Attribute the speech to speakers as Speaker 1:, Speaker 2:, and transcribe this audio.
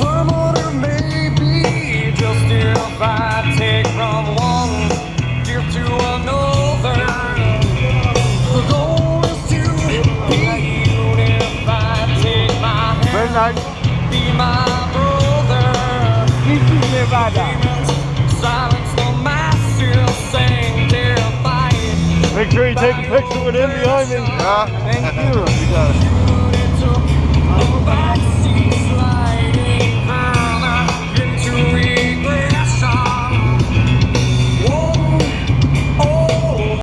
Speaker 1: harmony may be just if I take from one, give to another. The goal is to be unified. Take my hand, be my brother. Silence the massive sanctified.
Speaker 2: Make sure you take a picture with him behind me.
Speaker 3: Yeah.
Speaker 2: Thank you.